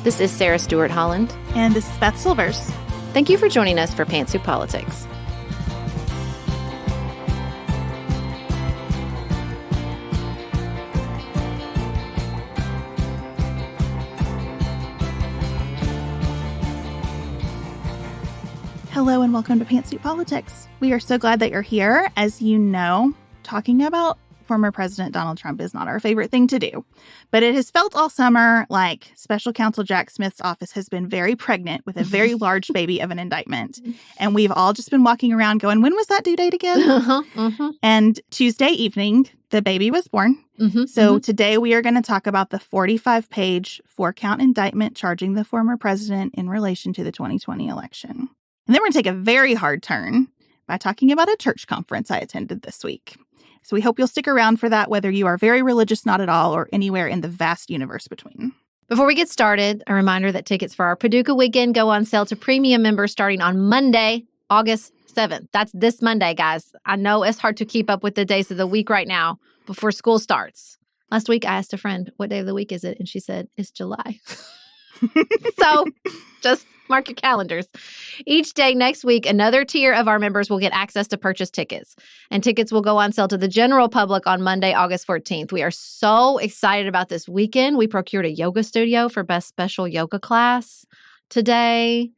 This is Sarah Stewart Holland. And this is Beth Silvers. Thank you for joining us for Pantsuit Politics. Hello and welcome to Pantsuit Politics. We are so glad that you're here. As you know, talking about former President Donald Trump is not our favorite thing to do. But it has felt all summer like Special Counsel Jack Smith's office has been very pregnant with a very large baby of an indictment. And we've all just been walking around going, when was that due date again? And Tuesday evening, the baby was born. Today we are going to talk about the 45-page 4-count indictment charging the former president in relation to the 2020 election. And then we're going to take a very hard turn by talking about a church conference I attended this week. So we hope you'll stick around for that, whether you are very religious, not at all, or anywhere in the vast universe between. Before we get started, a reminder that tickets for our Paducah weekend go on sale to premium members starting on Monday, August 7th. That's this Monday, guys. I know it's hard to keep up with the days of the week right now before school starts. Last week, I asked a friend, what day of the week is it? And she said, it's July. So just mark your calendars. Each day next week, another tier of our members will get access to purchase tickets. And tickets will go on sale to the general public on Monday, August 14th. We are so excited about this weekend. We procured a yoga studio for Beth's special yoga class today.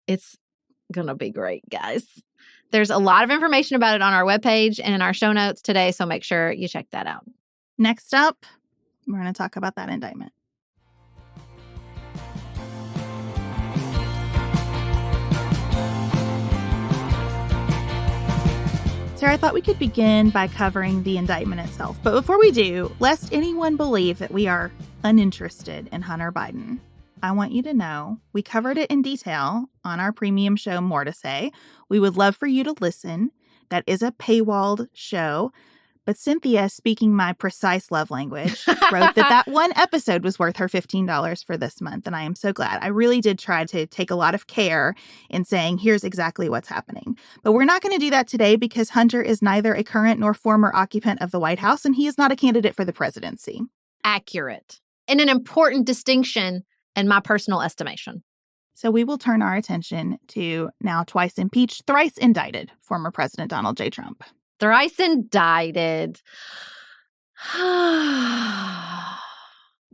It's going to be great, guys. There's a lot of information about it on our webpage and in our show notes today, so make sure you check that out. Next up, we're going to talk about that indictment. Sarah, I thought we could begin by covering the indictment itself. But before we do, lest anyone believe that we are uninterested in Hunter Biden, I want you to know we covered it in detail on our premium show, More to Say. We would love for you to listen. That is a paywalled show. But Cynthia, speaking my precise love language, wrote that one episode was worth her $15 for this month. And I am so glad. I really did try to take a lot of care in saying, here's exactly what's happening. But we're not going to do that today because Hunter is neither a current nor former occupant of the White House, and he is not a candidate for the presidency. Accurate. And an important distinction in my personal estimation. So we will turn our attention to now twice impeached, thrice indicted former President Donald J. Trump. Thrice indicted. We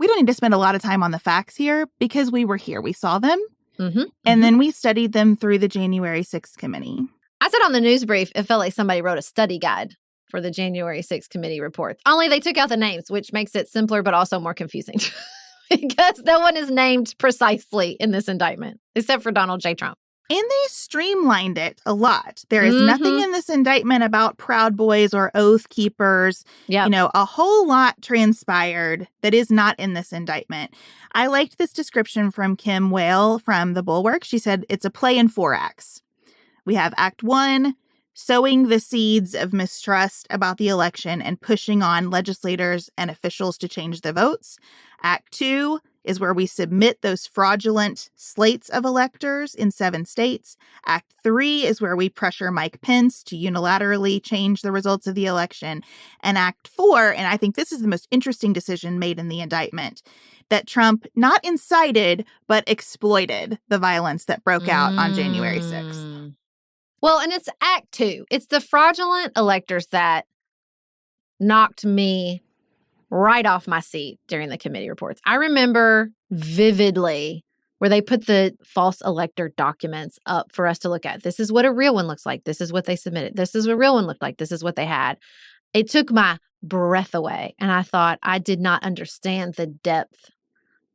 don't need to spend a lot of time on the facts here because we were here. We saw them, and then we studied them through the January 6th committee. I said on the news brief, it felt like somebody wrote a study guide for the January 6th committee report. Only they took out the names, which makes it simpler but also more confusing because no one is named precisely in this indictment except for Donald J. Trump. And they streamlined it a lot. There is nothing in this indictment about Proud Boys or Oath Keepers. Yep. You know, a whole lot transpired that is not in this indictment. I liked this description from Kim Whale from The Bulwark. She said it's a play in 4 acts. We have Act 1, sowing the seeds of mistrust about the election and pushing on legislators and officials to change the votes. Act 2 is where we submit those fraudulent slates of electors in 7 states. Act 3 is where we pressure Mike Pence to unilaterally change the results of the election. And Act 4, and I think this is the most interesting decision made in the indictment, that Trump not incited, but exploited the violence that broke out on January 6th. Well, and it's Act 2. It's the fraudulent electors that knocked me right off my seat during the committee reports. I remember vividly where they put the false elector documents up for us to look at. This is what a real one looks like. This is what they submitted. This is what a real one looked like. This is what they had. It took my breath away. And I thought I did not understand the depth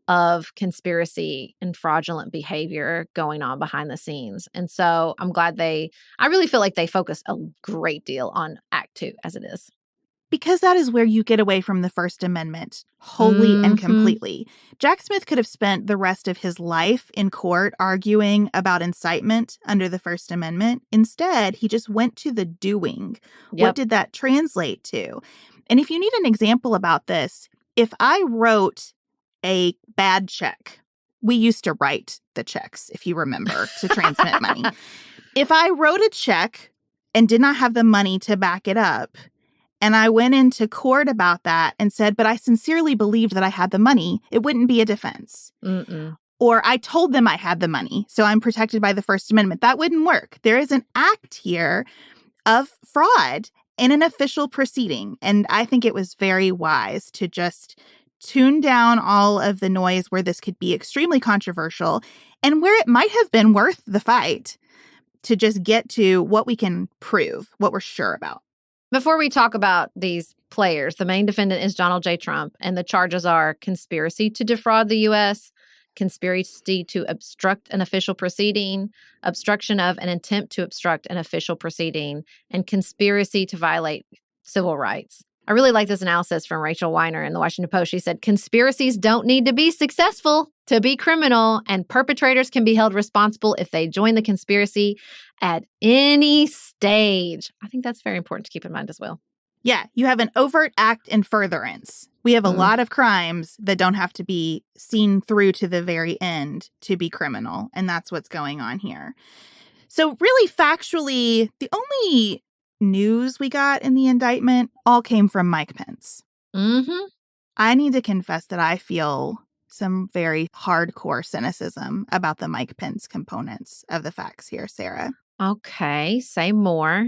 of conspiracy and fraudulent behavior going on behind the scenes. And so I'm glad I really feel like they focus a great deal on Act 2 as it is. Because that is where you get away from the First Amendment wholly and completely. Jack Smith could have spent the rest of his life in court arguing about incitement under the First Amendment. Instead, he just went to the doing. Yep. What did that translate to? And if you need an example about this, if I wrote a bad check, we used to write the checks, if you remember, to transmit money. If I wrote a check and did not have the money to back it up, and I went into court about that and said, but I sincerely believed that I had the money, it wouldn't be a defense. Or I told them I had the money, so I'm protected by the First Amendment. That wouldn't work. There is an act here of fraud in an official proceeding. And I think it was very wise to just tune down all of the noise where this could be extremely controversial and where it might have been worth the fight to just get to what we can prove, what we're sure about. Before we talk about these players, the main defendant is Donald J. Trump, and the charges are conspiracy to defraud the U.S., conspiracy to obstruct an official proceeding, obstruction of an attempt to obstruct an official proceeding, and conspiracy to violate civil rights. I really like this analysis from Rachel Weiner in the Washington Post. She said, conspiracies don't need to be successful to be criminal, and perpetrators can be held responsible if they join the conspiracy at any stage. I think that's very important to keep in mind as well. Yeah, you have an overt act in furtherance. We have a lot of crimes that don't have to be seen through to the very end to be criminal, and that's what's going on here. So really, factually, the only news we got in the indictment all came from Mike Pence. Mm-hmm. I need to confess that I feel some very hardcore cynicism about the Mike Pence components of the facts here, Sarah. Okay, say more.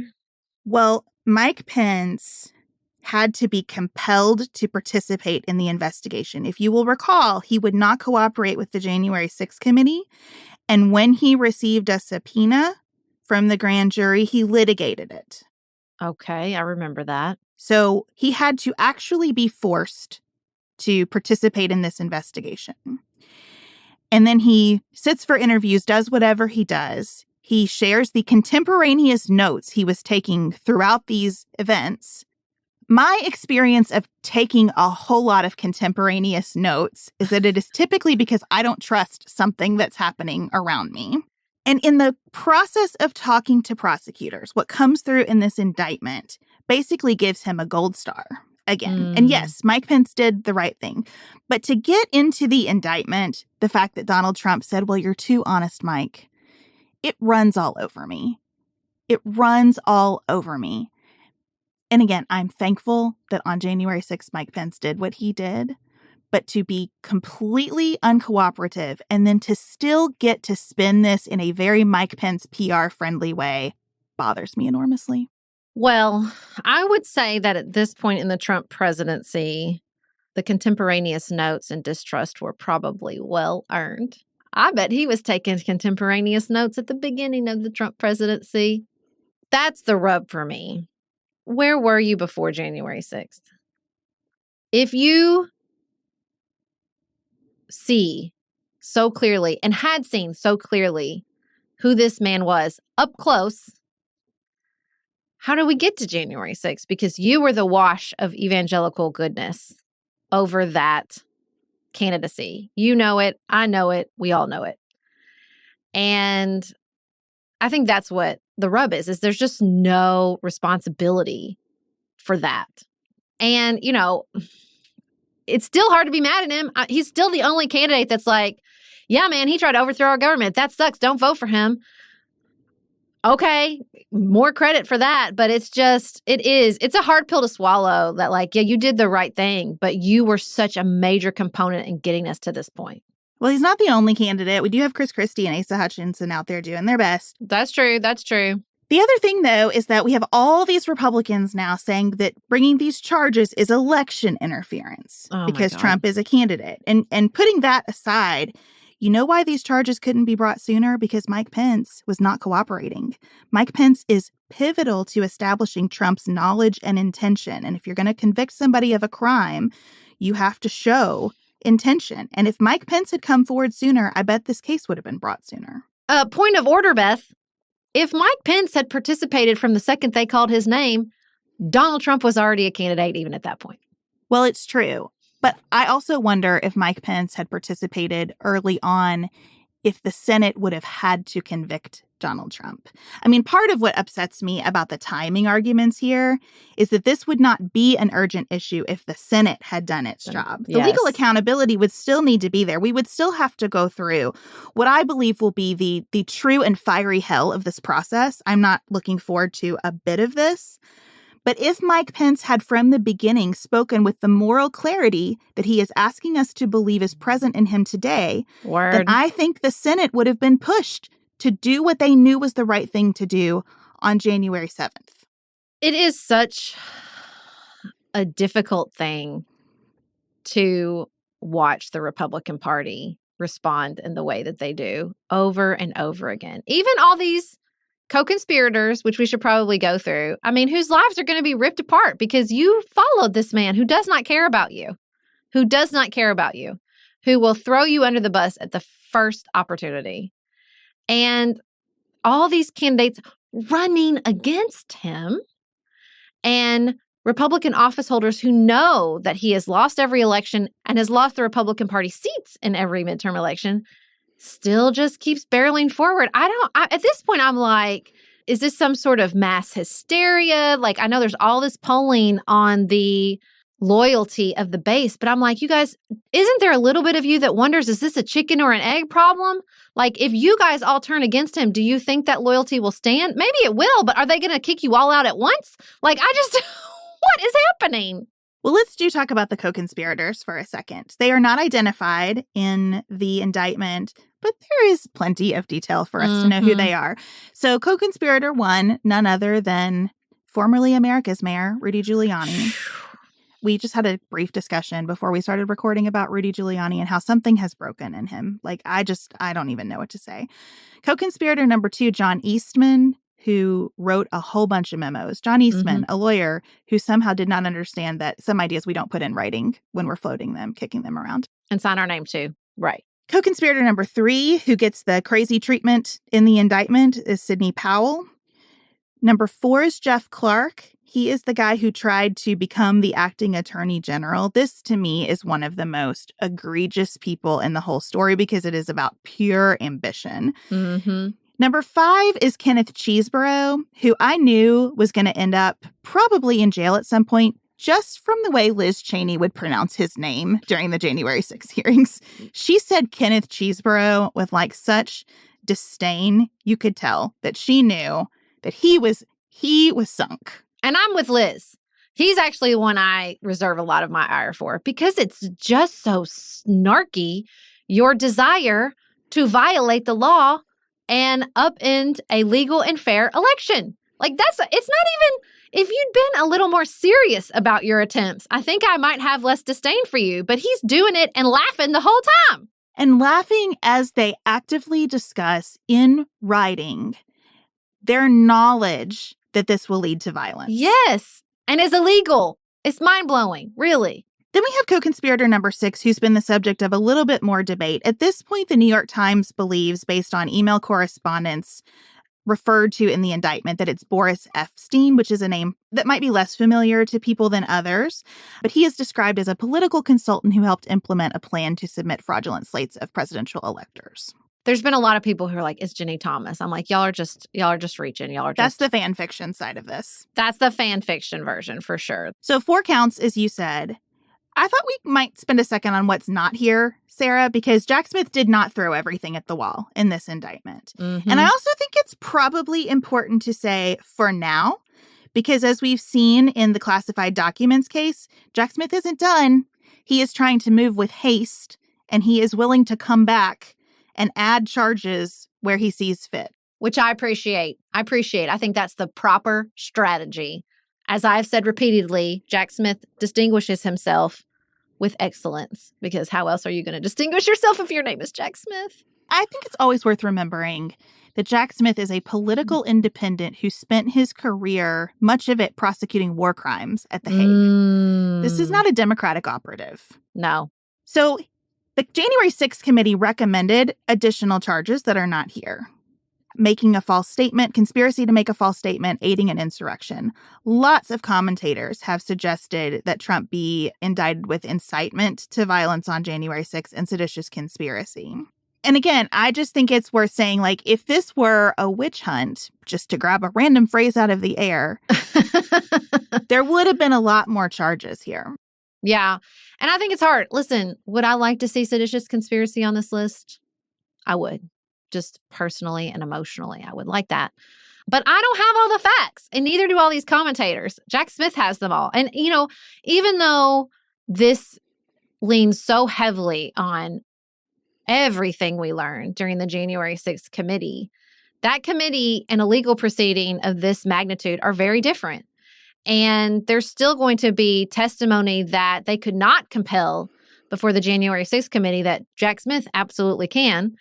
Well, Mike Pence had to be compelled to participate in the investigation. If you will recall, he would not cooperate with the January 6th committee. And when he received a subpoena from the grand jury, he litigated it. Okay, I remember that. So he had to actually be forced to participate in this investigation. And then he sits for interviews, does whatever he does. He shares the contemporaneous notes he was taking throughout these events. My experience of taking a whole lot of contemporaneous notes is that it is typically because I don't trust something that's happening around me. And in the process of talking to prosecutors, what comes through in this indictment basically gives him a gold star again. And yes, Mike Pence did the right thing. But to get into the indictment, the fact that Donald Trump said, well, you're too honest, Mike, it runs all over me. It runs all over me. And again, I'm thankful that on January 6th, Mike Pence did what he did. But to be completely uncooperative and then to still get to spin this in a very Mike Pence PR-friendly way bothers me enormously. Well, I would say that at this point in the Trump presidency, the contemporaneous notes and distrust were probably well earned. I bet he was taking contemporaneous notes at the beginning of the Trump presidency. That's the rub for me. Where were you before January 6th? If you see so clearly and had seen so clearly who this man was up close, how do we get to January 6th? Because you were the wash of evangelical goodness over that candidacy. You know it. I know it. We all know it. And I think that's what the rub is there's just no responsibility for that. And, you know, it's still hard to be mad at him. He's still the only candidate that's like, yeah, man, he tried to overthrow our government. That sucks. Don't vote for him. Okay, more credit for that. But it's a hard pill to swallow that like, yeah, you did the right thing, but you were such a major component in getting us to this point. Well, he's not the only candidate. We do have Chris Christie and Asa Hutchinson out there doing their best. That's true. That's true. The other thing, though, is that we have all these Republicans now saying that bringing these charges is election interference because Trump is a candidate. And putting that aside, you know why these charges couldn't be brought sooner? Because Mike Pence was not cooperating. Mike Pence is pivotal to establishing Trump's knowledge and intention. And if you're going to convict somebody of a crime, you have to show intention. And if Mike Pence had come forward sooner, I bet this case would have been brought sooner. Point of order, Beth. If Mike Pence had participated from the second they called his name, Donald Trump was already a candidate even at that point. Well, it's true. But I also wonder if Mike Pence had participated early on, if the Senate would have had to convict Donald Trump. I mean, part of what upsets me about the timing arguments here is that this would not be an urgent issue if the Senate had done its job. The legal accountability would still need to be there. We would still have to go through what I believe will be the true and fiery hell of this process. I'm not looking forward to a bit of this. But if Mike Pence had from the beginning spoken with the moral clarity that he is asking us to believe is present in him today, then I think the Senate would have been pushed to do what they knew was the right thing to do on January 7th. It is such a difficult thing to watch the Republican Party respond in the way that they do over and over again. Even all these co-conspirators, which we should probably go through, I mean, whose lives are going to be ripped apart because you followed this man who does not care about you, who will throw you under the bus at the first opportunity. And all these candidates running against him and Republican office holders who know that he has lost every election and has lost the Republican Party seats in every midterm election still just keeps barreling forward. At this point, I'm like, is this some sort of mass hysteria? Like, I know there's all this polling on the loyalty of the base, but I'm like, you guys, isn't there a little bit of you that wonders, is this a chicken or an egg problem? Like, if you guys all turn against him, do you think that loyalty will stand? Maybe it will, but are they going to kick you all out at once? Like, what is happening? Well, let's talk about the co-conspirators for a second. They are not identified in the indictment, but there is plenty of detail for us to know who they are. So co-conspirator 1, none other than formerly America's mayor, Rudy Giuliani. We just had a brief discussion before we started recording about Rudy Giuliani and how something has broken in him. Like, I don't even know what to say. Co-conspirator number 2, John Eastman, who wrote a whole bunch of memos. John Eastman, a lawyer who somehow did not understand that some ideas we don't put in writing when we're floating them, kicking them around. And sign our name too. Right. Co-conspirator number 3, who gets the crazy treatment in the indictment, is Sidney Powell. Number 4 is Jeff Clark. He is the guy who tried to become the acting attorney general. This, to me, is one of the most egregious people in the whole story because it is about pure ambition. Number 5 is Kenneth Chesebro, who I knew was going to end up probably in jail at some point, just from the way Liz Cheney would pronounce his name during the January 6th hearings. She said Kenneth Chesebro with like such disdain. You could tell that she knew that he was sunk. And I'm with Liz. He's actually the one I reserve a lot of my ire for because it's just so snarky, your desire to violate the law and upend a legal and fair election. Like, it's not even, if you'd been a little more serious about your attempts, I think I might have less disdain for you, but he's doing it and laughing the whole time. And laughing as they actively discuss in writing their knowledge that this will lead to violence. Yes. And it's illegal. It's mind-blowing, really. Then we have co-conspirator number 6, who's been the subject of a little bit more debate. At this point, the New York Times believes, based on email correspondence referred to in the indictment, that it's Boris Epstein, which is a name that might be less familiar to people than others. But he is described as a political consultant who helped implement a plan to submit fraudulent slates of presidential electors. There's been a lot of people who are like, it's Ginny Thomas. I'm like, y'all are just reaching. That's the fan fiction side of this. That's the fan fiction version for sure. So 4 counts, as you said. I thought we might spend a second on what's not here, Sarah, because Jack Smith did not throw everything at the wall in this indictment. And I also think it's probably important to say for now, because as we've seen in the classified documents case, Jack Smith isn't done. He is trying to move with haste, and he is willing to come back and add charges where he sees fit. Which I appreciate. I think that's the proper strategy. As I've said repeatedly, Jack Smith distinguishes himself with excellence, because how else are you going to distinguish yourself if your name is Jack Smith? I think it's always worth remembering that Jack Smith is a political independent who spent his career, much of it prosecuting war crimes at The Hague. This is not a Democratic operative. No. So the January 6th committee recommended additional charges that are not here. Making a false statement, conspiracy to make a false statement, aiding an insurrection. Lots of commentators have suggested that Trump be indicted with incitement to violence on January 6th and seditious conspiracy. And again, I just think it's worth saying, like, if this were a witch hunt, just to grab a random phrase out of the air, there would have been a lot more charges here. Yeah. And I think it's hard. Listen, would I like to see seditious conspiracy on this list? I would. Just personally and emotionally, I would like that. But I don't have all the facts, and neither do all these commentators. Jack Smith has them all. And, even though this leans so heavily on everything we learned during the January 6th committee, that committee and a legal proceeding of this magnitude are very different. And there's still going to be testimony that they could not compel before the January 6th committee that Jack Smith absolutely can.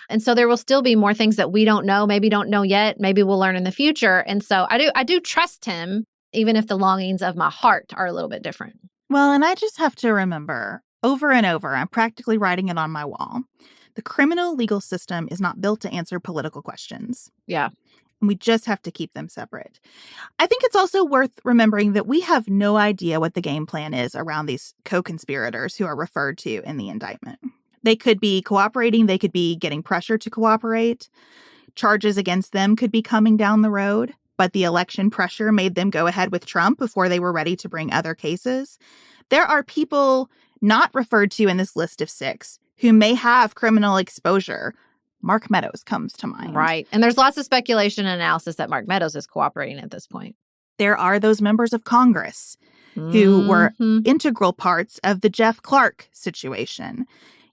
And so there will still be more things that we don't know, maybe don't know yet, maybe we'll learn in the future. And so I do trust him, even if the longings of my heart are a little bit different. Well, and I just have to remember over and over, I'm practically writing it on my wall. The criminal legal system is not built to answer political questions. Yeah. And we just have to keep them separate. I think it's also worth remembering that we have no idea what the game plan is around these co-conspirators who are referred to in the indictment. They could be cooperating. They could be getting pressure to cooperate. Charges against them could be coming down the road, but the election pressure made them go ahead with Trump before they were ready to bring other cases. There are people not referred to in this list of 6 who may have criminal exposure. Mark Meadows comes to mind. Right. And there's lots of speculation and analysis that Mark Meadows is cooperating at this point. There are those members of Congress who were integral parts of the Jeff Clark situation.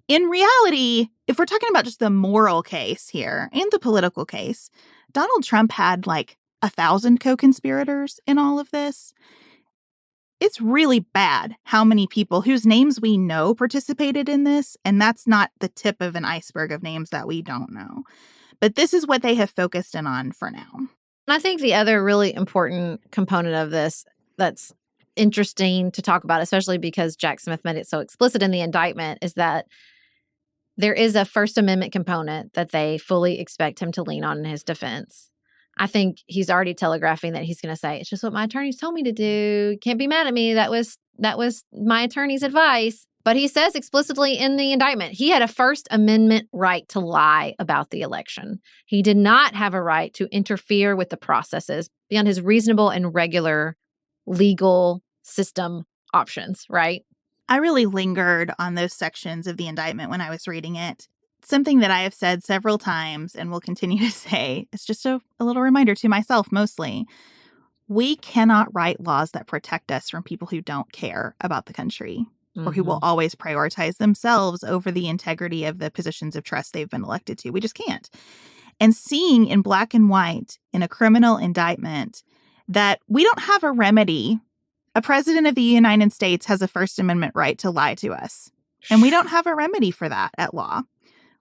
In reality, if we're talking about just the moral case here and the political case, Donald Trump had like 1,000 co-conspirators in all of this. It's really bad how many people whose names we know participated in this, and that's not the tip of an iceberg of names that we don't know. But this is what they have focused in on for now. And I think the other really important component of this that's interesting to talk about, especially because Jack Smith made it so explicit in the indictment, is that there is a First Amendment component that they fully expect him to lean on in his defense. I think he's already telegraphing that he's going to say, it's just what my attorneys told me to do. Can't be mad at me. That was my attorney's advice. But he says explicitly in the indictment, he had a First Amendment right to lie about the election. He did not have a right to interfere with the processes beyond his reasonable and regular legal system options, right? I really lingered on those sections of the indictment when I was reading it. Something that I have said several times and will continue to say, it's just a little reminder to myself mostly. We cannot write laws that protect us from people who don't care about the country or who will always prioritize themselves over the integrity of the positions of trust they've been elected to. We just can't. And seeing in black and white in a criminal indictment that we don't have a remedy. A president of the United States has a First Amendment right to lie to us. And we don't have a remedy for that at law.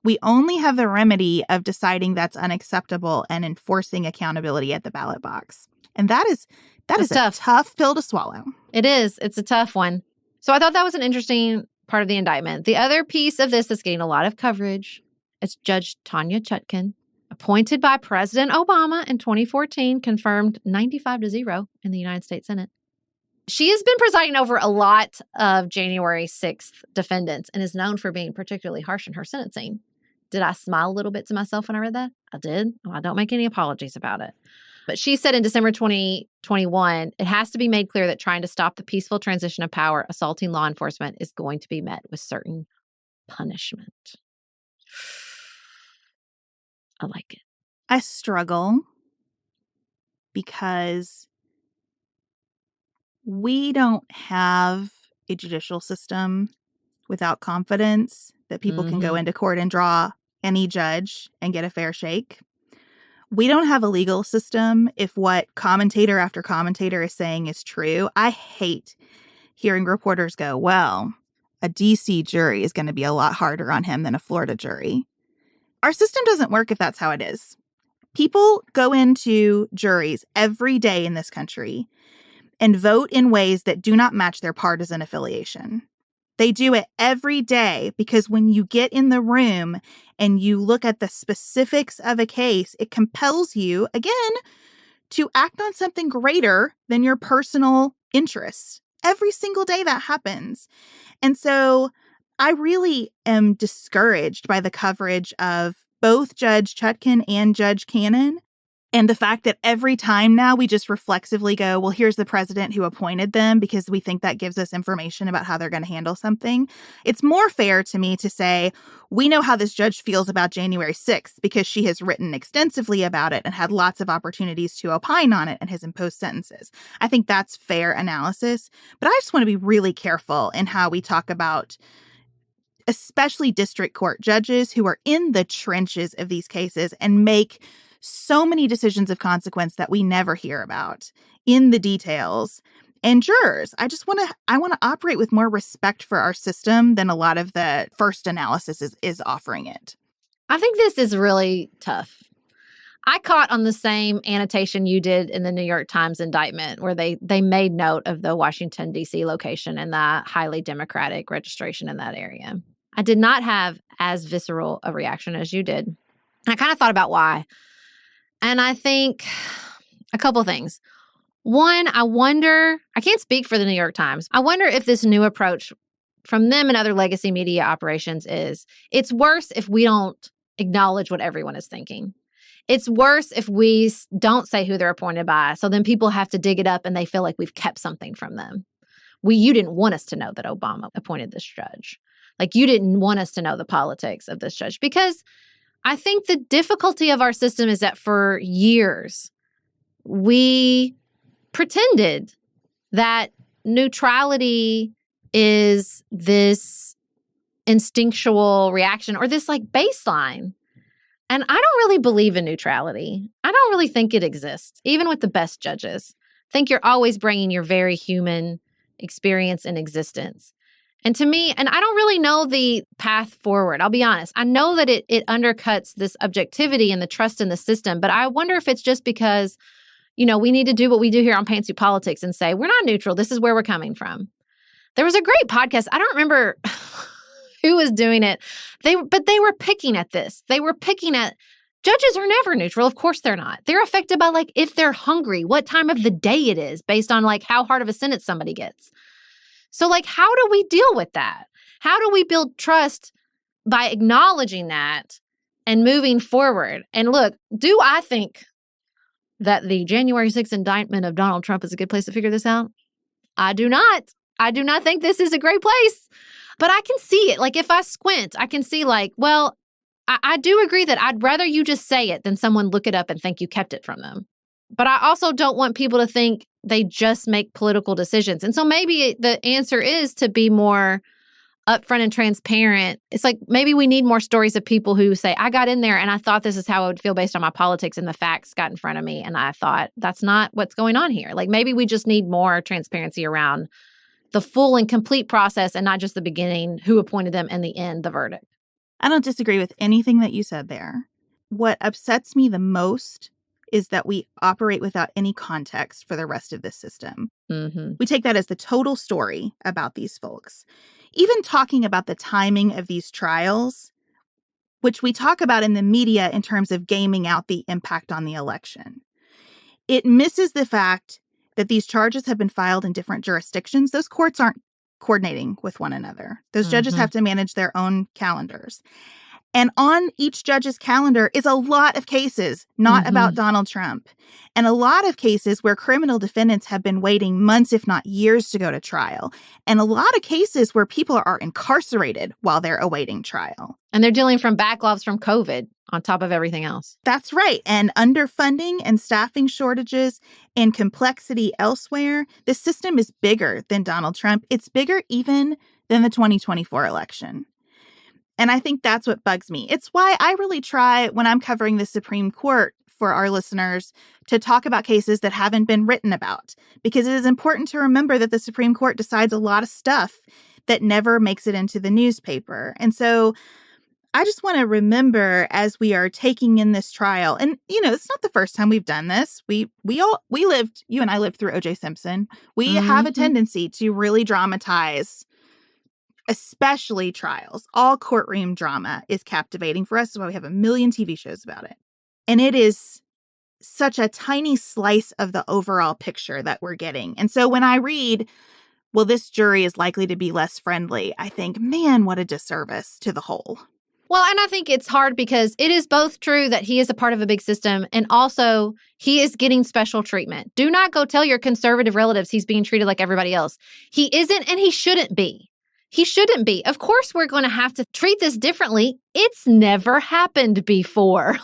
We only have the remedy of deciding that's unacceptable and enforcing accountability at the ballot box. And that is a tough pill to swallow. It is. It's a tough one. So I thought that was an interesting part of the indictment. The other piece of this that's getting a lot of coverage is Judge Tanya Chutkan, appointed by President Obama in 2014, confirmed 95-0 in the United States Senate. She has been presiding over a lot of January 6th defendants and is known for being particularly harsh in her sentencing. Did I smile a little bit to myself when I read that? I did. Well, I don't make any apologies about it. But she said in December 2021, it has to be made clear that trying to stop the peaceful transition of power assaulting law enforcement is going to be met with certain punishment. I like it. I struggle because we don't have a judicial system without confidence that people can go into court and draw any judge and get a fair shake. We don't have a legal system if what commentator after commentator is saying is true. I hate hearing reporters go, well, a DC jury is going to be a lot harder on him than a Florida jury. Our system doesn't work if that's how it is. People go into juries every day in this country and vote in ways that do not match their partisan affiliation. They do it every day because when you get in the room and you look at the specifics of a case, it compels you, again, to act on something greater than your personal interests. Every single day that happens. And so I really am discouraged by the coverage of both Judge Chutkan and Judge Cannon. And the fact that every time now we just reflexively go, well, here's the president who appointed them because we think that gives us information about how they're going to handle something. It's more fair to me to say, we know how this judge feels about January 6th because she has written extensively about it and had lots of opportunities to opine on it and has imposed sentences. I think that's fair analysis. But I just want to be really careful in how we talk about especially district court judges who are in the trenches of these cases and make so many decisions of consequence that we never hear about in the details. And jurors, I want to operate with more respect for our system than a lot of the first analysis is offering it. I think this is really tough. I caught on the same annotation you did in the New York Times indictment where they made note of the Washington, D.C. location and the highly Democratic registration in that area. I did not have as visceral a reaction as you did. And I kind of thought about why. And I think a couple things. One, I can't speak for the New York Times. I wonder if this new approach from them and other legacy media operations it's worse if we don't acknowledge what everyone is thinking. It's worse if we don't say who they're appointed by. So then people have to dig it up and they feel like we've kept something from them. You didn't want us to know that Obama appointed this judge. Like you didn't want us to know the politics of this judge because I think the difficulty of our system is that for years, we pretended that neutrality is this instinctual reaction or this like baseline. And I don't really believe in neutrality. I don't really think it exists, even with the best judges. I think you're always bringing your very human experience and existence. And to me, and I don't really know the path forward, I'll be honest. I know that it undercuts this objectivity and the trust in the system, but I wonder if it's just because, we need to do what we do here on Pantsuit Politics and say, we're not neutral. This is where we're coming from. There was a great podcast. I don't remember who was doing it. But they were picking at this. They were picking at judges are never neutral. Of course they're not. They're affected by if they're hungry, what time of the day it is based on how hard of a sentence somebody gets. So, how do we deal with that? How do we build trust by acknowledging that and moving forward? And look, do I think that the January 6th indictment of Donald Trump is a good place to figure this out? I do not. I do not think this is a great place. But I can see it. If I squint, I can see I do agree that I'd rather you just say it than someone look it up and think you kept it from them. But I also don't want people to think they just make political decisions. And so maybe the answer is to be more upfront and transparent. It's maybe we need more stories of people who say, I got in there and I thought this is how I would feel based on my politics and the facts got in front of me. And I thought that's not what's going on here. Maybe we just need more transparency around the full and complete process and not just the beginning, who appointed them, and the end, the verdict. I don't disagree with anything that you said there. What upsets me the most is that we operate without any context for the rest of this system. Mm-hmm. We take that as the total story about these folks. Even talking about the timing of these trials, which we talk about in the media in terms of gaming out the impact on the election, it misses the fact that these charges have been filed in different jurisdictions. Those courts aren't coordinating with one another. Those judges have to manage their own calendars. And on each judge's calendar is a lot of cases not about Donald Trump, and a lot of cases where criminal defendants have been waiting months, if not years, to go to trial, and a lot of cases where people are incarcerated while they're awaiting trial. And they're dealing from backlogs from COVID on top of everything else. That's right. And underfunding and staffing shortages and complexity elsewhere, the system is bigger than Donald Trump. It's bigger even than the 2024 election. And I think that's what bugs me. It's why I really try, when I'm covering the Supreme Court for our listeners, to talk about cases that haven't been written about. Because it is important to remember that the Supreme Court decides a lot of stuff that never makes it into the newspaper. And so I just want to remember as we are taking in this trial, and, it's not the first time we've done this. You and I lived through O.J. Simpson. We have a tendency to really dramatize, especially trials. All courtroom drama is captivating for us. That's why we have a million TV shows about it. And it is such a tiny slice of the overall picture that we're getting. And so when I read, well, this jury is likely to be less friendly, I think, man, what a disservice to the whole. Well, and I think it's hard because it is both true that he is a part of a big system and also he is getting special treatment. Do not go tell your conservative relatives he's being treated like everybody else. He isn't and he shouldn't be. He shouldn't be. Of course, we're going to have to treat this differently. It's never happened before.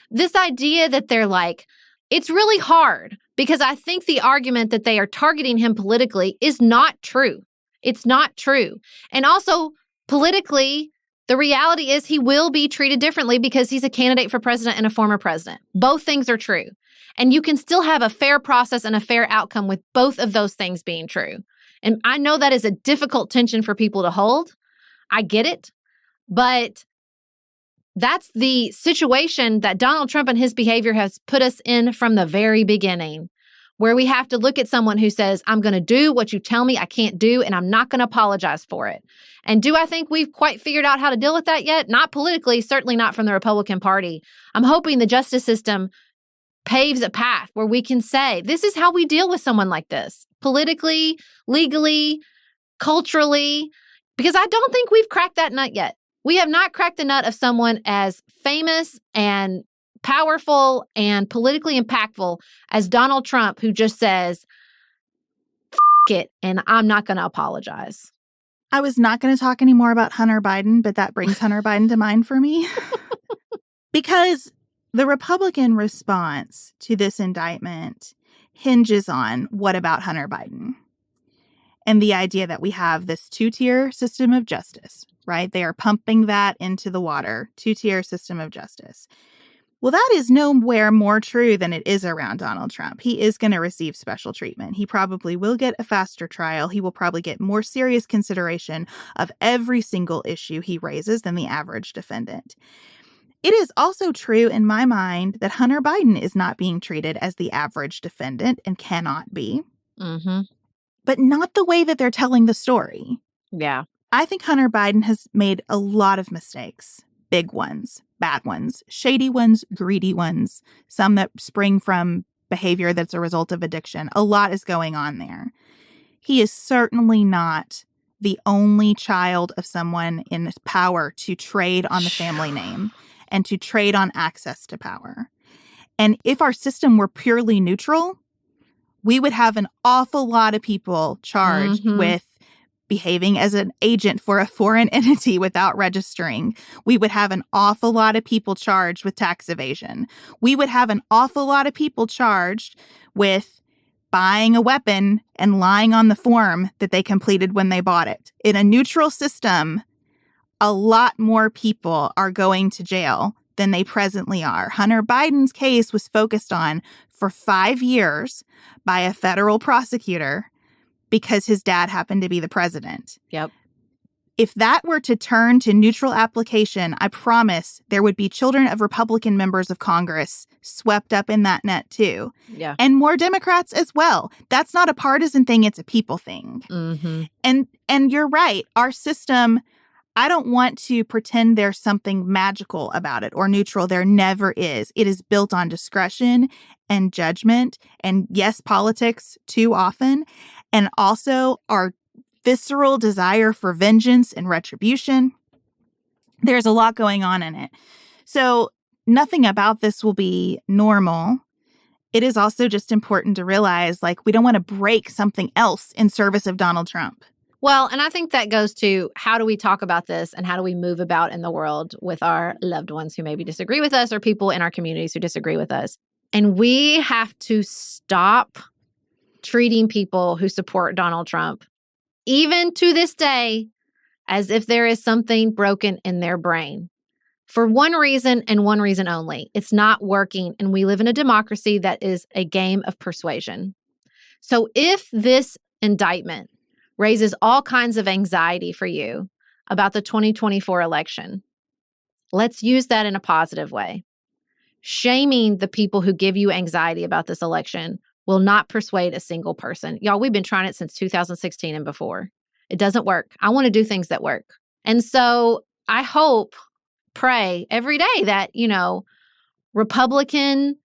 This idea that they're like, it's really hard because I think the argument that they are targeting him politically is not true. It's not true. And also, politically, the reality is he will be treated differently because he's a candidate for president and a former president. Both things are true. And you can still have a fair process and a fair outcome with both of those things being true. And I know that is a difficult tension for people to hold. I get it. But that's the situation that Donald Trump and his behavior has put us in from the very beginning, where we have to look at someone who says, I'm going to do what you tell me I can't do, and I'm not going to apologize for it. And do I think we've quite figured out how to deal with that yet? Not politically, certainly not from the Republican Party. I'm hoping the justice system paves a path where we can say, this is how we deal with someone like this, politically, legally, culturally, because I don't think we've cracked that nut yet. We have not cracked the nut of someone as famous and powerful and politically impactful as Donald Trump, who just says, F it, and I'm not going to apologize. I was not going to talk anymore about Hunter Biden, but that brings Hunter Biden to mind for me. Because the Republican response to this indictment hinges on what about Hunter Biden? And the idea that we have this two-tier system of justice, right? They are pumping that into the water, two-tier system of justice. Well, that is nowhere more true than it is around Donald Trump. He is going to receive special treatment. He probably will get a faster trial. He will probably get more serious consideration of every single issue he raises than the average defendant. It is also true in my mind that Hunter Biden is not being treated as the average defendant and cannot be. Mm-hmm. But not the way that they're telling the story. Yeah. I think Hunter Biden has made a lot of mistakes. Big ones, bad ones, shady ones, greedy ones, some that spring from behavior that's a result of addiction. A lot is going on there. He is certainly not the only child of someone in power to trade on the family name and to trade on access to power. And if our system were purely neutral, we would have an awful lot of people charged with behaving as an agent for a foreign entity without registering. We would have an awful lot of people charged with tax evasion. We would have an awful lot of people charged with buying a weapon and lying on the form that they completed when they bought it. In a neutral system, a lot more people are going to jail than they presently are. Hunter Biden's case was focused on for 5 years by a federal prosecutor because his dad happened to be the president. Yep. If that were to turn to neutral application, I promise there would be children of Republican members of Congress swept up in that net too. Yeah. And more Democrats as well. That's not a partisan thing, it's a people thing. Mm-hmm. And you're right. Our system, I don't want to pretend there's something magical about it or neutral. There never is. It is built on discretion and judgment and, yes, politics too often. And also our visceral desire for vengeance and retribution. There's a lot going on in it. So nothing about this will be normal. It is also just important to realize, like, we don't want to break something else in service of Donald Trump. Well, and I think that goes to how do we talk about this and how do we move about in the world with our loved ones who maybe disagree with us or people in our communities who disagree with us. And we have to stop treating people who support Donald Trump, even to this day, as if there is something broken in their brain. For one reason and one reason only. It's not working, and we live in a democracy that is a game of persuasion. So if this indictment raises all kinds of anxiety for you about the 2024 election, let's use that in a positive way. Shaming the people who give you anxiety about this election will not persuade a single person. Y'all, we've been trying it since 2016 and before. It doesn't work. I want to do things that work. And so I hope, pray every day that, Republican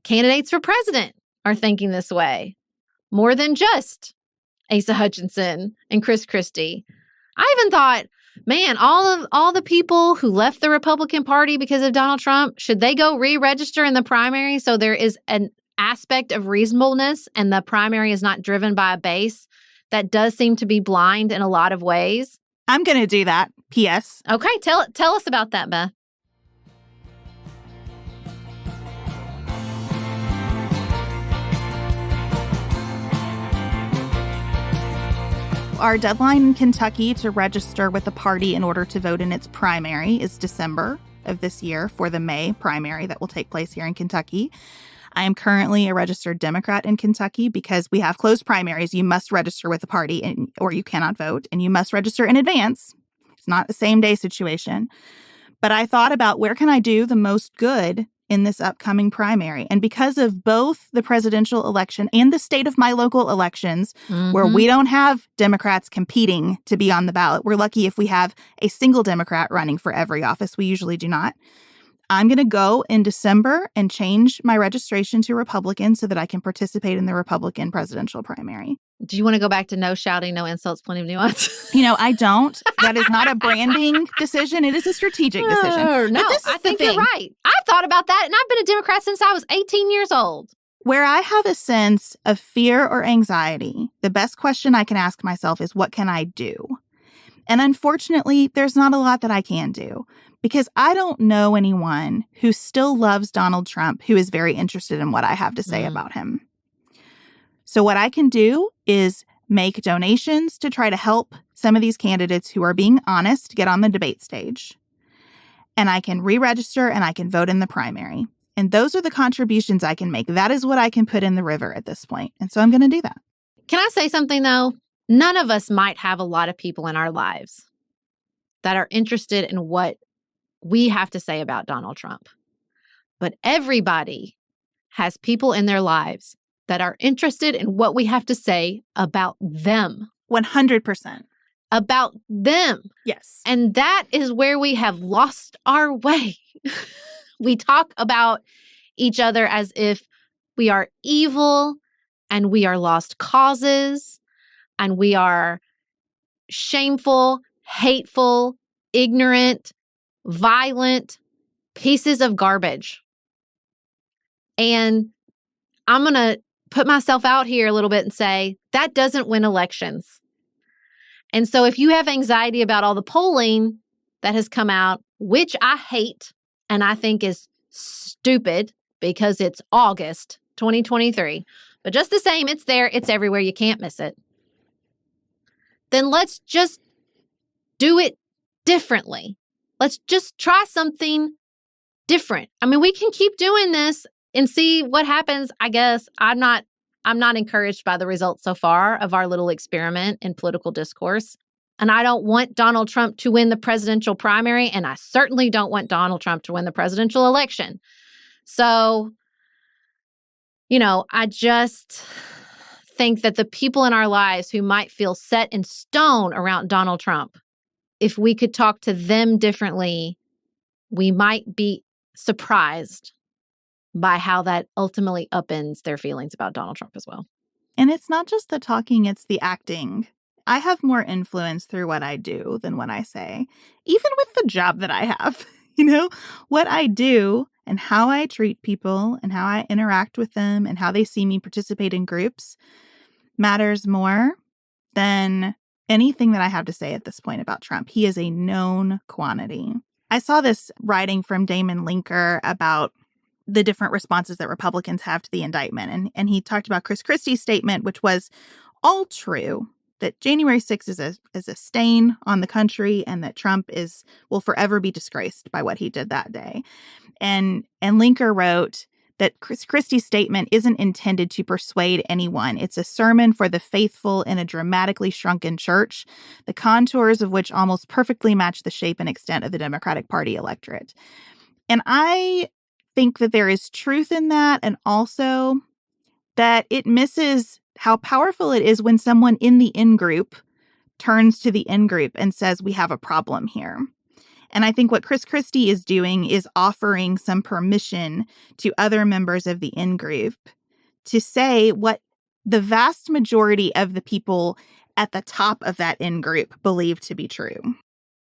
candidates for president are thinking this way. More than just Asa Hutchinson and Chris Christie. I even thought Man, all the people who left the Republican Party because of Donald Trump, should they go re-register in the primary so there is an aspect of reasonableness and the primary is not driven by a base that does seem to be blind in a lot of ways? I'm going to do that. P.S. Okay, tell us about that, Beth. Our deadline in Kentucky to register with the party in order to vote in its primary is December of this year for the May primary that will take place here in Kentucky. I am currently a registered Democrat in Kentucky because we have closed primaries. You must register with the party or you cannot vote, and you must register in advance. It's not a same-day situation. But I thought about where can I do the most good in this upcoming primary. And because of both the presidential election and the state of my local elections, where we don't have Democrats competing to be on the ballot, we're lucky if we have a single Democrat running for every office. We usually do not. I'm going to go in December and change my registration to Republican so that I can participate in the Republican presidential primary. Do you want to go back to no shouting, no insults, plenty of nuance? I don't. That is not a branding decision. It is a strategic decision. No, I think you're right. I've thought about that, and I've been a Democrat since I was 18 years old. Where I have a sense of fear or anxiety, the best question I can ask myself is, what can I do? And unfortunately, there's not a lot that I can do because I don't know anyone who still loves Donald Trump who is very interested in what I have to say about him. So what I can do is make donations to try to help some of these candidates who are being honest get on the debate stage. And I can re-register and I can vote in the primary. And those are the contributions I can make. That is what I can put in the river at this point. And so I'm going to do that. Can I say something, though? None of us might have a lot of people in our lives that are interested in what we have to say about Donald Trump. But everybody has people in their lives that are interested in what we have to say about them. 100%. About them. Yes. And that is where we have lost our way. We talk about each other as if we are evil and we are lost causes and we are shameful, hateful, ignorant, violent pieces of garbage. And I'm going to put myself out here a little bit and say that doesn't win elections. And so if you have anxiety about all the polling that has come out, which I hate and I think is stupid because it's August 2023, but just the same, it's there, it's everywhere, you can't miss it. Then let's just do it differently. Let's just try something different. I mean, we can keep doing this and see what happens. I guess I'm not encouraged by the results so far of our little experiment in political discourse. And I don't want Donald Trump to win the presidential primary, and I certainly don't want Donald Trump to win the presidential election. So, I just think that the people in our lives who might feel set in stone around Donald Trump, if we could talk to them differently, we might be surprised by how that ultimately upends their feelings about Donald Trump as well. And it's not just the talking, it's the acting. I have more influence through what I do than what I say, even with the job that I have. What I do and how I treat people and how I interact with them and how they see me participate in groups matters more than anything that I have to say at this point about Trump. He is a known quantity. I saw this writing from Damon Linker about the different responses that Republicans have to the indictment. And he talked about Chris Christie's statement, which was all true, that January 6th is a stain on the country and that Trump will forever be disgraced by what he did that day. And Linker wrote that Chris Christie's statement isn't intended to persuade anyone. It's a sermon for the faithful in a dramatically shrunken church, the contours of which almost perfectly match the shape and extent of the Democratic Party electorate. And I think that there is truth in that, and also that it misses how powerful it is when someone in the in-group turns to the in-group and says, we have a problem here. And I think what Chris Christie is doing is offering some permission to other members of the in-group to say what the vast majority of the people at the top of that in-group believe to be true.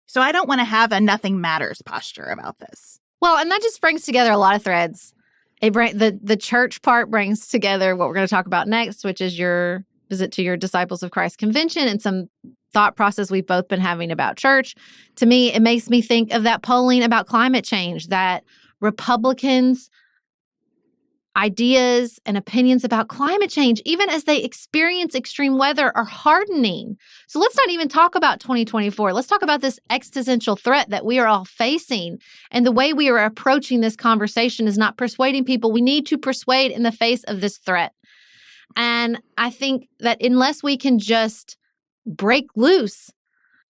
So I don't want to have a nothing matters posture about this. Well, and that just brings together a lot of threads. The church part brings together what we're going to talk about next, which is your visit to your Disciples of Christ convention and some thought process we've both been having about church. To me, it makes me think of that polling about climate change, that Republicans' ideas and opinions about climate change, even as they experience extreme weather, are hardening. So let's not even talk about 2024. Let's talk about this existential threat that we are all facing. And the way we are approaching this conversation is not persuading people. We need to persuade in the face of this threat. And I think that unless we can just break loose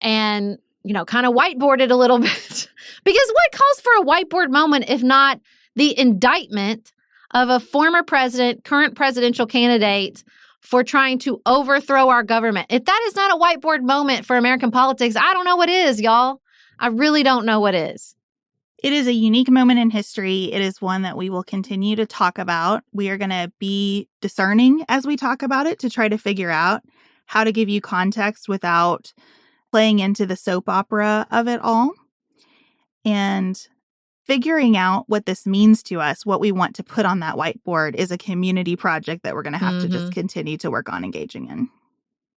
and, kind of whiteboard it a little bit, because what calls for a whiteboard moment if not the indictment of a former president, current presidential candidate, for trying to overthrow our government? If that is not a whiteboard moment for American politics, I don't know what is, y'all. I really don't know what is. It is a unique moment in history. It is one that we will continue to talk about. We are going to be discerning as we talk about it to try to figure out how to give you context without playing into the soap opera of it all. And figuring out what this means to us, what we want to put on that whiteboard, is a community project that we're going to have to just continue to work on engaging in.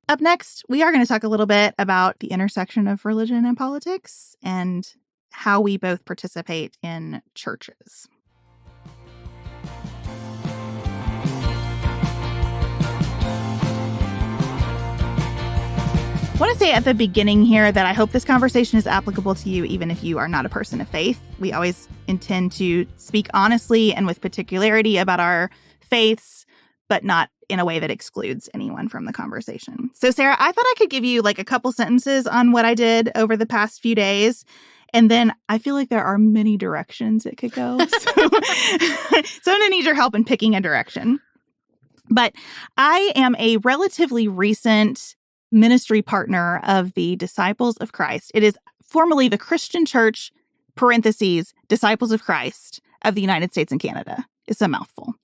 Up next, we are going to talk a little bit about the intersection of religion and politics and how we both participate in churches. I want to say at the beginning here that I hope this conversation is applicable to you even if you are not a person of faith. We always intend to speak honestly and with particularity about our faiths, but not in a way that excludes anyone from the conversation. So, Sarah, I thought I could give you a couple sentences on what I did over the past few days. And then I feel like there are many directions it could go. So I'm going to need your help in picking a direction. But I am a relatively recent ministry partner of the Disciples of Christ. It is formerly the Christian Church, parentheses, Disciples of Christ of the United States and Canada. It's a mouthful.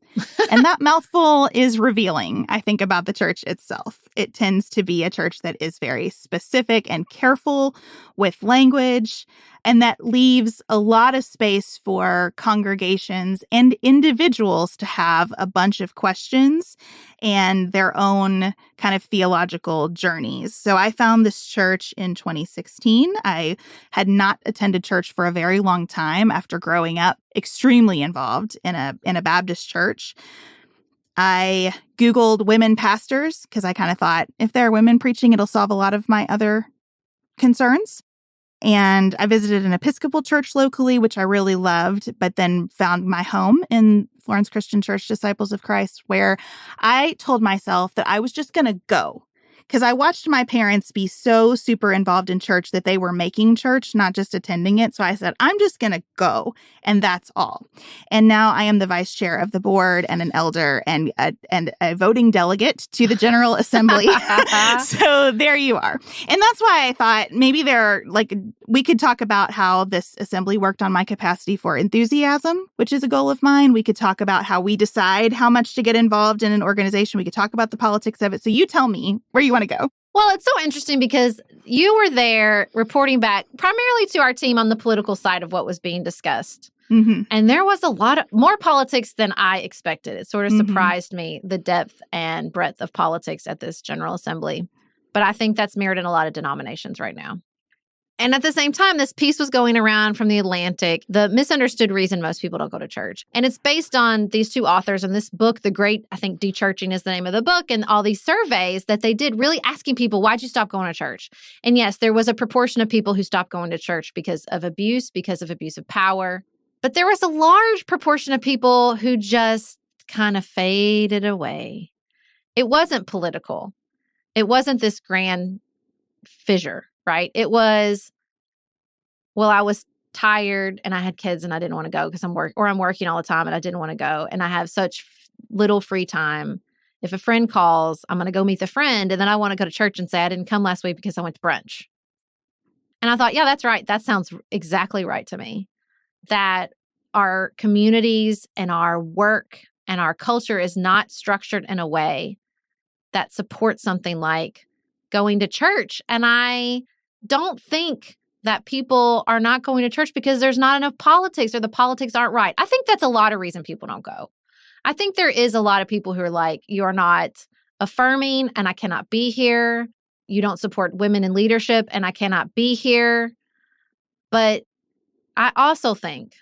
And that mouthful is revealing, I think, about the church itself. It tends to be a church that is very specific and careful with language, and that leaves a lot of space for congregations and individuals to have a bunch of questions and their own kind of theological journeys. So I found this church in 2016. I had not attended church for a very long time after growing up extremely involved in a Baptist church. I Googled women pastors because I kind of thought if there are women preaching, it'll solve a lot of my other concerns. And I visited an Episcopal church locally, which I really loved, but then found my home in Florence Christian Church Disciples of Christ, where I told myself that I was just going to go. Because I watched my parents be so super involved in church that they were making church, not just attending it. So I said, I'm just going to go. And that's all. And now I am the vice chair of the board and an elder and a voting delegate to the General Assembly. So there you are. And that's why I thought maybe we could talk about how this assembly worked on my capacity for enthusiasm, which is a goal of mine. We could talk about how we decide how much to get involved in an organization. We could talk about the politics of it. So you tell me where you want to go. Well, it's so interesting because you were there reporting back primarily to our team on the political side of what was being discussed. Mm-hmm. And there was a lot of more politics than I expected. It sort of surprised me, the depth and breadth of politics at this General Assembly. But I think that's mirrored in a lot of denominations right now. And at the same time, this piece was going around from The Atlantic, the misunderstood reason most people don't go to church. And it's based on these two authors and this book, The Great, I think, Dechurching is the name of the book, and all these surveys that they did really asking people, why'd you stop going to church? And yes, there was a proportion of people who stopped going to church because of abuse of power. But there was a large proportion of people who just kind of faded away. It wasn't political. It wasn't this grand fissure. Right? It was, well, I was tired and I had kids and I didn't want to go because I'm working all the time and I didn't want to go. And I have such little free time. If a friend calls, I'm going to go meet the friend. And then I want to go to church and say, I didn't come last week because I went to brunch. And I thought, yeah, that's right. That sounds exactly right to me. That our communities and our work and our culture is not structured in a way that supports something like going to church. And I don't think that people are not going to church because there's not enough politics or the politics aren't right. I think that's a lot of reason people don't go. I think there is a lot of people who are like, you're not affirming and I cannot be here. You don't support women in leadership and I cannot be here. But I also think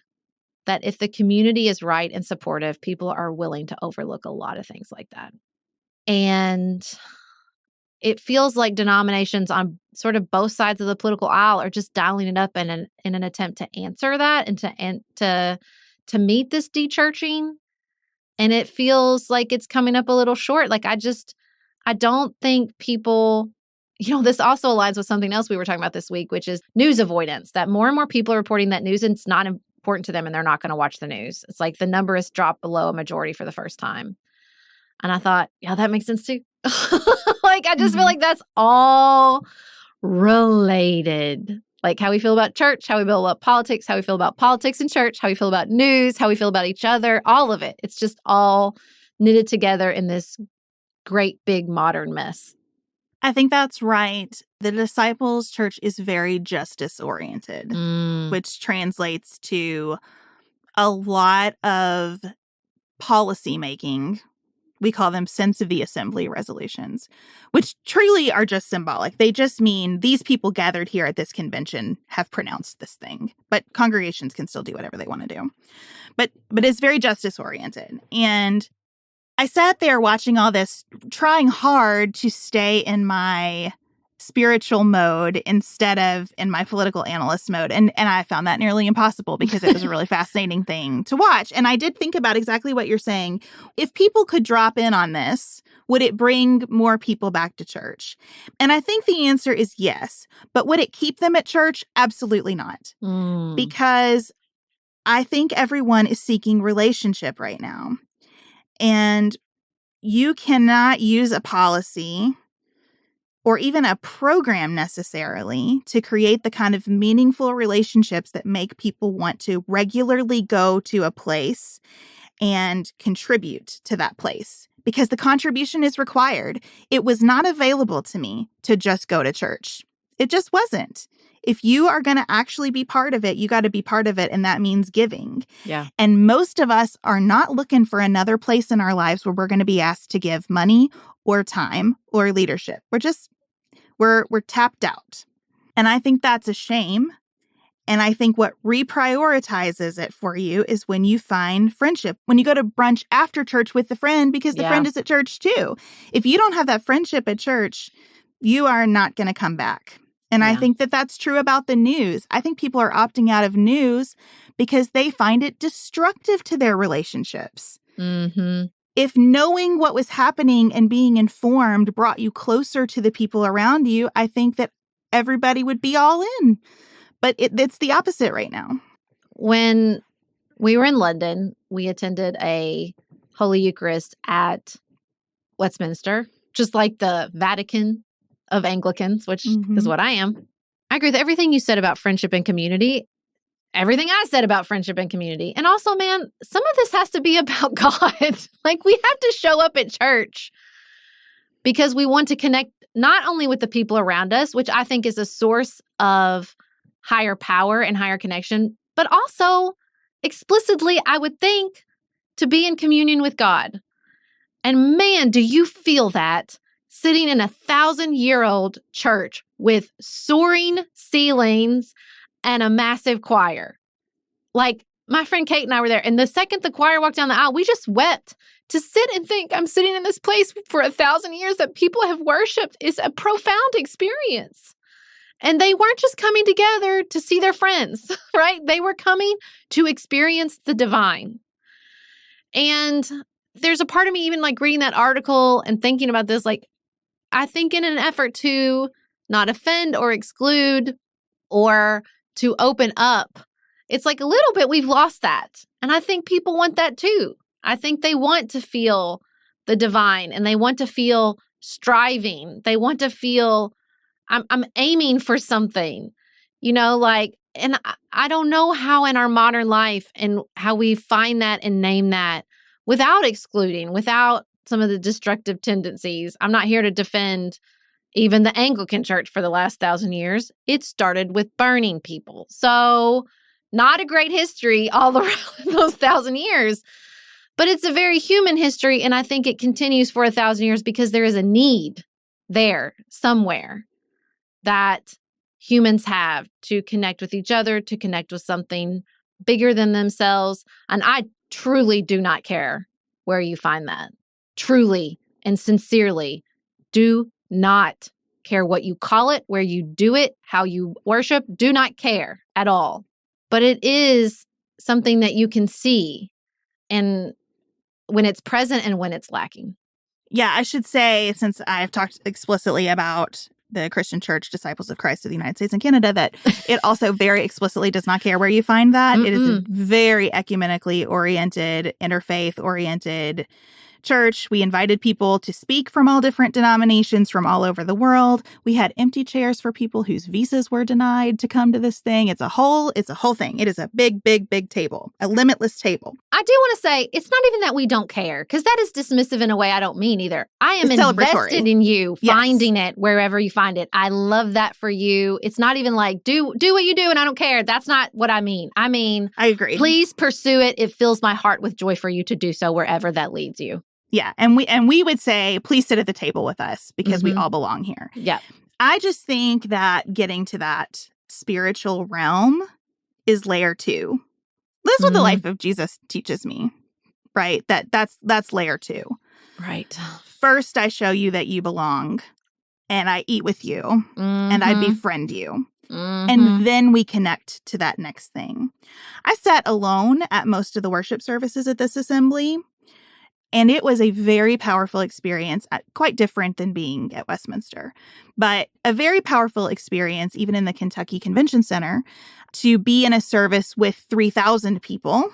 that if the community is right and supportive, people are willing to overlook a lot of things like that. And it feels like denominations on sort of both sides of the political aisle are just dialing it up in an attempt to answer that and to meet this dechurching. And it feels like it's coming up a little short. Like, I don't think people, this also aligns with something else we were talking about this week, which is news avoidance, that more and more people are reporting that news is not important to them and they're not going to watch the news. It's like the number has dropped below a majority for the first time. And I thought, yeah, that makes sense too. Like, I just feel like that's all related. Like how we feel about church, how we feel about politics, how we feel about politics in church, how we feel about news, how we feel about each other, all of it. It's just all knitted together in this great big modern mess. I think that's right. The disciples' church is very justice-oriented, which translates to a lot of policy making. We call them sense of the assembly resolutions, which truly are just symbolic. They just mean these people gathered here at this convention have pronounced this thing. But congregations can still do whatever they want to do. But it's very justice-oriented. And I sat there watching all this, trying hard to stay in my spiritual mode instead of in my political analyst mode. And I found that nearly impossible because it was a really fascinating thing to watch. And I did think about exactly what you're saying. If people could drop in on this, would it bring more people back to church? And I think the answer is yes. But would it keep them at church? Absolutely not. Because I think everyone is seeking relationship right now. And you cannot use a policy or even a program necessarily to create the kind of meaningful relationships that make people want to regularly go to a place and contribute to that place, because the contribution is required. It was not available to me to just go to church. It just wasn't. If you are going to actually be part of it, you got to be part of it, and that means giving. Yeah. And most of us are not looking for another place in our lives where we're going to be asked to give money or time or leadership. We're tapped out. And I think that's a shame. And I think what reprioritizes it for you is when you find friendship, when you go to brunch after church with the friend because the friend is at church too. If you don't have that friendship at church, you are not going to come back. And I think that that's true about the news. I think people are opting out of news because they find it destructive to their relationships. Mm-hmm. If knowing what was happening and being informed brought you closer to the people around you, I think that everybody would be all in. But it's the opposite right now. When we were in London, we attended a Holy Eucharist at Westminster, just like the Vatican of Anglicans, which is what I am. I agree with everything you said about friendship and community. Everything I said about friendship and community. And also, man, some of this has to be about God. Like, we have to show up at church because we want to connect not only with the people around us, which I think is a source of higher power and higher connection, but also explicitly, I would think, to be in communion with God. And man, do you feel that sitting in a 1,000-year-old church with soaring ceilings and a massive choir. Like, my friend Kate and I were there, and the second the choir walked down the aisle, we just wept. To sit and think, I'm sitting in this place for 1,000 years that people have worshipped is a profound experience. And they weren't just coming together to see their friends, right? They were coming to experience the divine. And there's a part of me even like reading that article and thinking about this, like, I think in an effort to not offend or exclude or to open up, it's like a little bit we've lost that. And I think people want that too. I think they want to feel the divine and they want to feel striving. They want to feel I'm aiming for something, like, and I don't know how in our modern life and how we find that and name that without excluding, without some of the destructive tendencies. I'm not here to defend Even the Anglican Church for the last 1,000 years, it started with burning people. So not a great history all around those 1,000 years, but it's a very human history. And I think it continues for 1,000 years because there is a need there somewhere that humans have to connect with each other, to connect with something bigger than themselves. And I truly do not care where you find that. Truly and sincerely do not care what you call it, where you do it, how you worship. Do not care at all. But it is something that you can see and when it's present and when it's lacking. Yeah, I should say, since I've talked explicitly about the Christian Church, Disciples of Christ of the United States and Canada, that it also very explicitly does not care where you find that. Mm-mm. It is a very ecumenically oriented, interfaith oriented church. We invited people to speak from all different denominations from all over the world. We had empty chairs for people whose visas were denied to come to this thing. It's a whole thing. It is a big, big, big table, a limitless table. I do want to say it's not even that we don't care, because that is dismissive in a way I don't mean either. I am invested in you finding it wherever you find it. I love that for you. It's not even like do what you do and I don't care. That's not what I mean. I mean, I agree. Please pursue it. It fills my heart with joy for you to do so wherever that leads you. Yeah. And we would say, please sit at the table with us because we all belong here. Yeah. I just think that getting to that spiritual realm is layer 2. That's what the life of Jesus teaches me, right? That's layer 2. Right. First, I show you that you belong and I eat with you and I befriend you. And then we connect to that next thing. I sat alone at most of the worship services at this assembly. And it was a very powerful experience, quite different than being at Westminster, but a very powerful experience, even in the Kentucky Convention Center, to be in a service with 3,000 people,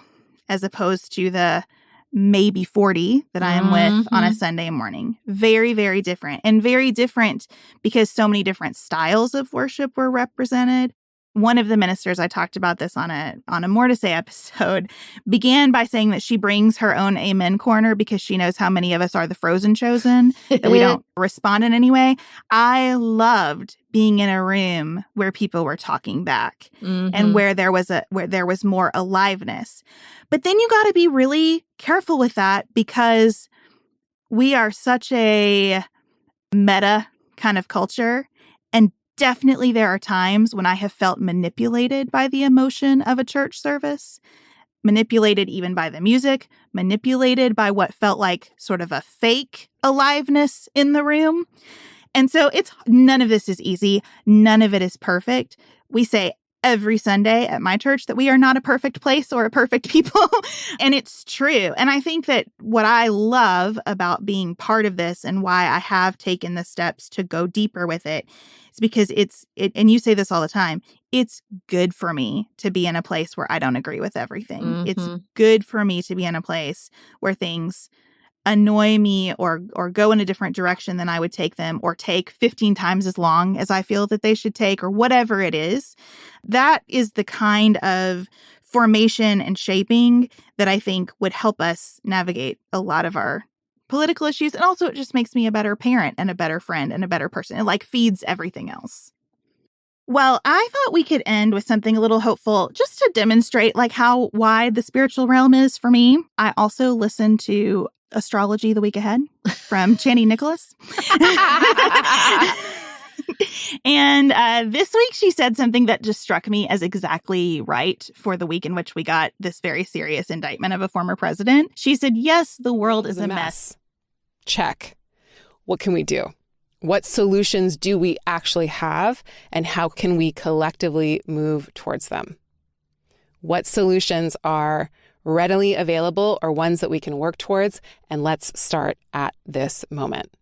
as opposed to the maybe 40 that I am with on a Sunday morning. Very, very different. And very different because so many different styles of worship were represented. One of the ministers, I talked about this on a More to Say episode, began by saying that she brings her own amen corner because she knows how many of us are the frozen chosen, that we don't respond in any way. I loved being in a room where people were talking back and where there was more aliveness. But then you got to be really careful with that because we are such a meta kind of culture. And definitely there are times when I have felt manipulated by the emotion of a church service, manipulated even by the music, manipulated by what felt like sort of a fake aliveness in the room. And so none of this is easy. None of it is perfect. We say every Sunday at my church that we are not a perfect place or a perfect people. And it's true. And I think that what I love about being part of this and why I have taken the steps to go deeper with it is because and you say this all the time, it's good for me to be in a place where I don't agree with everything. It's good for me to be in a place where things annoy me or go in a different direction than I would take them, or take 15 times as long as I feel that they should take, or whatever it is. That is the kind of formation and shaping that I think would help us navigate a lot of our political issues. And also it just makes me a better parent and a better friend and a better person. It feeds everything else. Well, I thought we could end with something a little hopeful just to demonstrate how wide the spiritual realm is for me. I also listened to Astrology the Week Ahead from Chani Nicholas. And this week she said something that just struck me as exactly right for the week in which we got this very serious indictment of a former president. She said, yes, the world is a mess. Check. What can we do? What solutions do we actually have, and how can we collectively move towards them? What solutions are readily available or ones that we can work towards? And let's start at this moment.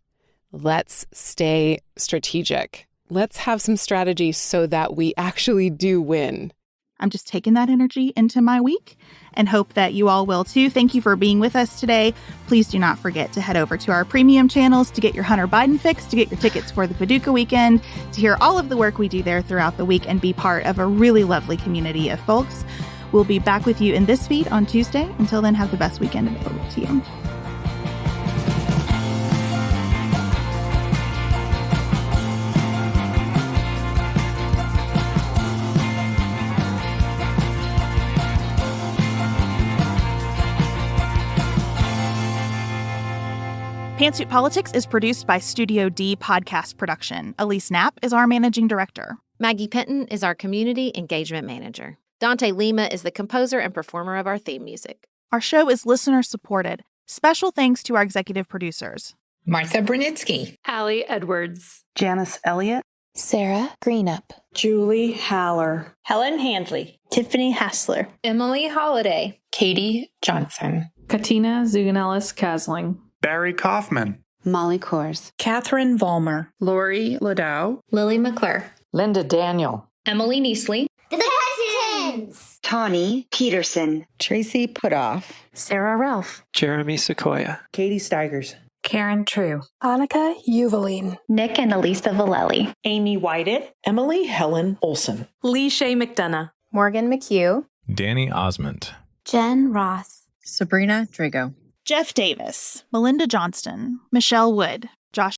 Let's stay strategic. Let's have some strategy so that we actually do win. I'm just taking that energy into my week and hope that you all will too. Thank you for being with us today. Please do not forget to head over to our premium channels to get your Hunter Biden fix, to get your tickets for the Paducah weekend, to hear all of the work we do there throughout the week and be part of a really lovely community of folks. We'll be back with you in this feed on Tuesday. Until then, have the best weekend available to you. Pantsuit Politics is produced by Studio D Podcast Production. Elise Knapp is our managing director. Maggie Penton is our community engagement manager. Dante Lima is the composer and performer of our theme music. Our show is listener-supported. Special thanks to our executive producers. Martha Brunitsky, Allie Edwards, Janice Elliott, Sarah Greenup, Julie Haller, Helen Handley, Tiffany Hassler, Emily Holiday, Katie Johnson, Katina Zuganellis-Kasling, Barry Kaufman, Molly Kors, Catherine Vollmer, Lori Ladow, Lily McClure, Linda Daniel, Emily Neasley, The Cousins, Tawny Peterson, Tracy Putoff, Sarah Ralph, Jeremy Sequoia, Katie Steigers, Karen True, Annika Uvaline, Nick and Elisa Valelli, Amy Whited, Emily Helen Olson, Lee Shea McDonough, Morgan McHugh, Danny Osmond, Jen Ross, Sabrina Drago, Jeff Davis, Melinda Johnston, Michelle Wood,